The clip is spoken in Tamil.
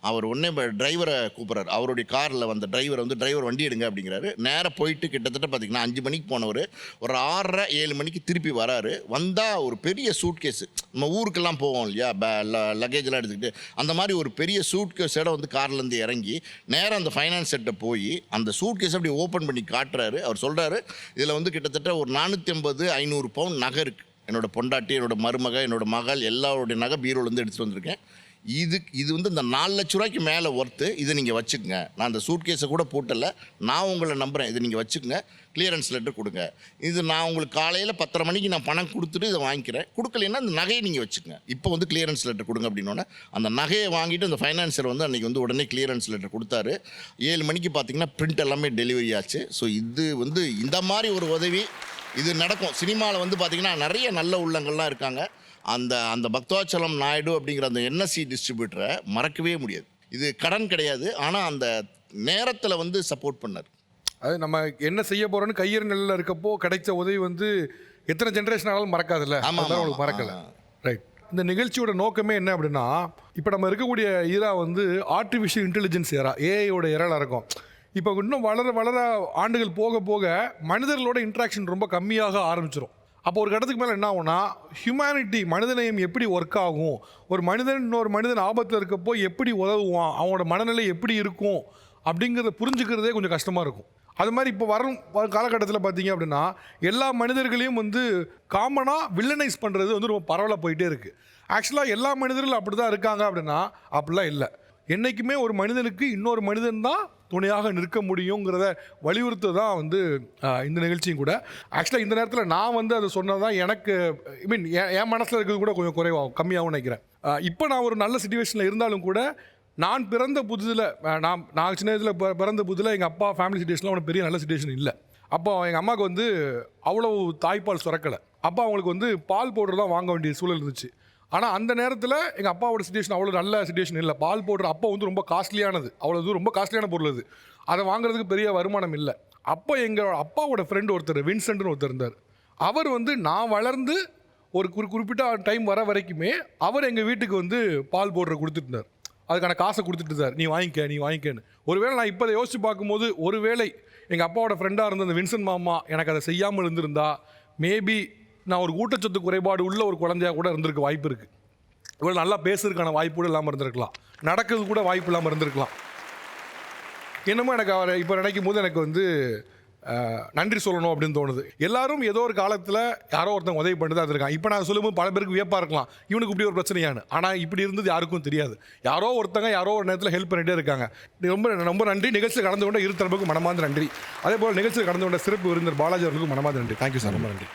அவர் உடனே டிரைவரை கூப்பிட்றாரு. அவருடைய காரில் வந்த டிரைவர் வண்டி எடுங்க அப்படிங்கிறாரு. நேராக போயிட்டு கிட்டத்தட்ட பார்த்தீங்கன்னா 5 மணிக்கு போனவர் ஒரு 6:30 7 மணிக்கு திருப்பி வராரு. வந்தால் ஒரு பெரிய சூட் கேஸு, நம்ம ஊருக்கெல்லாம் போவோம் இல்லையா, லக்கேஜெலாம் எடுத்துக்கிட்டு, அந்த மாதிரி ஒரு பெரிய சூட் கேஸோட வந்து கார்லேருந்து இறங்கி நேராக அந்த ஃபைனான்ஸ் செட்டை போய் அந்த சூட் கேஸ் அப்படி ஓப்பன் பண்ணி காட்டுறாரு. அவர் சொல்கிறாரு, இதில் வந்து கிட்டத்தட்ட ஒரு 450-500 பவுன் நகை இருக்குது. என்னோடய பொண்டாட்டி, என்னோடய மருமக, என்னோடய மகள் எல்லாருடைய நகை பீரோலேருந்து எடுத்துகிட்டு வந்திருக்கேன். இது வந்து இந்த 4 லட்ச ரூபாய்க்கு மேலே ஒர்த்து. இதை நீங்கள் வச்சுக்கோங்க. நான் அந்த சூட் கேஸை கூட போட்டல, நான் உங்களை நம்புகிறேன். இதை நீங்கள் வச்சுக்கோங்க, கிளியரன்ஸ் லெட்டர் கொடுங்க. இது நான் உங்களுக்கு காலையில் 10:30 மணிக்கு நான் பணம் கொடுத்துட்டு இதை வாங்கிக்கிறேன். கொடுக்கலைன்னா அந்த நகையை நீங்கள் வச்சுக்கோங்க. இப்போ வந்து கிளியரன்ஸ் லெட்டர் கொடுங்க அப்படின்னோடனே அந்த நகையை வாங்கிட்டு அந்த ஃபைனான்சர் வந்து அன்றைக்கி வந்து உடனே கிளியரன்ஸ் லெட்டர் கொடுத்தாரு. 7 மணிக்கு பார்த்தீங்கன்னா பிரிண்ட் எல்லாமே டெலிவரி ஆச்சு. ஸோ இது வந்து இந்த மாதிரி ஒரு உதவி இது நடக்கும். சினிமாவில் வந்து பார்த்திங்கன்னா நிறைய நல்ல உள்ளங்கள்லாம் இருக்காங்க. அந்த பக்தவாச்சலம் நாயுடு அப்படிங்கிற அந்த என்எஸ்சி டிஸ்ட்ரிபியூட்டரை மறக்கவே முடியாது. இது கடன் கிடையாது, ஆனால் அந்த நேரத்தில் வந்து சப்போர்ட் பண்ணார். அது நம்ம என்ன செய்ய போகிறோன்னு கையறு நிலையில் இருக்கப்போ கிடைச்ச உதவி வந்து எத்தனை ஜென்ரேஷன் ஆனாலும் மறக்காதுல்ல. அதான் உங்களுக்கு மறக்கலை. ரைட். இந்த நிகழ்ச்சியோட நோக்கமே என்ன அப்படின்னா, இப்போ நம்ம இருக்கக்கூடிய ஈரா வந்து ஆர்டிஃபிஷியல் இன்டெலிஜென்ஸ் ஏரா, ஏஐயோட ஏரால இருக்கும். இப்போ இன்னும் வளர ஆண்டுகள் போக போக மனிதர்களோட இன்ட்ராக்ஷன் ரொம்ப கம்மியாக ஆரம்பிச்சிடும். அப்போ ஒரு கட்டத்துக்கு மேலே என்ன ஆகும்னா, ஹியூமனிட்டி, மனிதநேயம் எப்படி ஒர்க் ஆகும், ஒரு மனிதன் இன்னொரு மனிதன் ஆபத்தில் இருக்கப்போ எப்படி உதவுவான், அவனோட மனநிலை எப்படி இருக்கும் அப்படிங்கிறத புரிஞ்சுக்கிறதே கொஞ்சம் கஷ்டமாக இருக்கும். அது மாதிரி இப்போ வரும் காலகட்டத்தில் பார்த்தீங்க அப்படின்னா எல்லா மனிதர்களையும் வந்து காமனாக வில்லனைஸ் பண்ணுறது வந்து ரொம்ப பரவலாக போயிட்டே இருக்குது. ஆக்சுவலாக எல்லா மனிதர்களும் அப்படி தான் இருக்காங்க அப்படின்னா அப்படிலாம் இல்லை. என்றைக்குமே ஒரு மனிதனுக்கு இன்னொரு மனிதன் தான் துணையாக நிற்க முடியுங்கிறத வலியுறுத்த தான் வந்து இந்த நிகழ்ச்சியும் கூட. ஆக்சுவலாக இந்த நேரத்தில் நான் வந்து அதை சொன்னது தான் எனக்கு என் மனசில் இருக்கிறது கூட கொஞ்சம் குறைவாகும், கம்மியாகவும் நினைக்கிறேன். இப்போ நான் ஒரு நல்ல சிச்சுவேஷனில் இருந்தாலும் கூட நான் பிறந்த புதுதில் நான் சின்ன வயதில் பிறந்த புதுதில் எங்கள் அப்பா ஃபேமிலி சிச்சுவேஷனில் அவனுக்கு பெரிய நல்ல சிச்சுவேஷன் இல்லை. அப்போ எங்கள் அம்மாவுக்கு வந்து அவ்வளவு தாய்ப்பால் சுரக்கலை. அப்போ அவங்களுக்கு வந்து பால் பவுடர் தான் வாங்க வேண்டிய சூழல் இருந்துச்சு. ஆனால் அந்த நேரத்தில் எங்கள் அப்பாவோட சிச்சுவேஷன் அவ்வளோ நல்ல சிச்சுவேஷன் இல்லை. பால் பவுடர் அப்போ வந்து ரொம்ப காஸ்ட்லியானது, அவ்வளோ ரொம்ப காஸ்ட்லியான பொருள் அது. அதை வாங்குறதுக்கு பெரிய வருமானம் இல்லை. அப்போ எங்கள் அப்பாவோட ஃப்ரெண்டு ஒருத்தர், வின்சென்ட்னு ஒருத்தர் இருந்தார். அவர் வந்து நான் வளர்ந்து ஒரு குறிப்பிட்ட டைம் வர வரைக்குமே அவர் எங்கள் வீட்டுக்கு வந்து பால் பவுடரை கொடுத்துட்டு இருந்தார். அதுக்கான காசை கொடுத்துட்டு இருந்தார், நீ வாங்கிக்கன்னு. ஒருவேளை நான் இப்போ அதை யோசித்து பார்க்கும்போது, ஒருவேளை எங்கள் அப்பாவோட ஃப்ரெண்டாக இருந்த அந்த வின்சென்ட் மாமா எனக்கு அதை செய்யாமல் இருந்திருந்தா மேபி நான் ஒரு ஊட்டச்சத்து குறைபாடு உள்ள ஒரு குழந்தையாக கூட இருந்திருக்க வாய்ப்பு இருக்குது. இவ்வளோ நல்லா பேசுறதுக்கான வாய்ப்பு கூட இல்லாமல் இருந்திருக்கலாம், நடக்கிறது கூட வாய்ப்பு இல்லாமல் இருந்திருக்கலாம். என்னமோ எனக்கு அவரை இப்போ நினைக்கும் போது எனக்கு வந்து நன்றி சொல்லணும் அப்படின்னு தோணுது. எல்லாரும் ஏதோ ஒரு காலத்தில் யாரோ ஒருத்தன் உதவி பண்ணி தான் இருக்கான். இப்போ நான் சொல்லும்போது பல பேருக்கு வியப்பாக இருக்கலாம், இவனுக்கு இப்படி ஒரு பிரச்சனையானு. ஆனால் இப்படி இருந்தது யாருக்கும் தெரியாது. யாரோ ஒருத்தங்க யாரோ ஒரு நேரத்தில் ஹெல்ப் பண்ணிகிட்டே இருக்காங்க. ரொம்ப நன்றி. நிகழ்ச்சியில் கலந்து கொண்ட இரு தரப்புக்கும் மனமார்ந்த நன்றி. அதே போல் நிகழ்ச்சியில் கலந்து கொண்ட சிறப்பு விருந்தினர் பாலாஜி அவர்களுக்கும் மனமார்ந்த நன்றி. தேங்க்யூ சார், ரொம்ப நன்றி.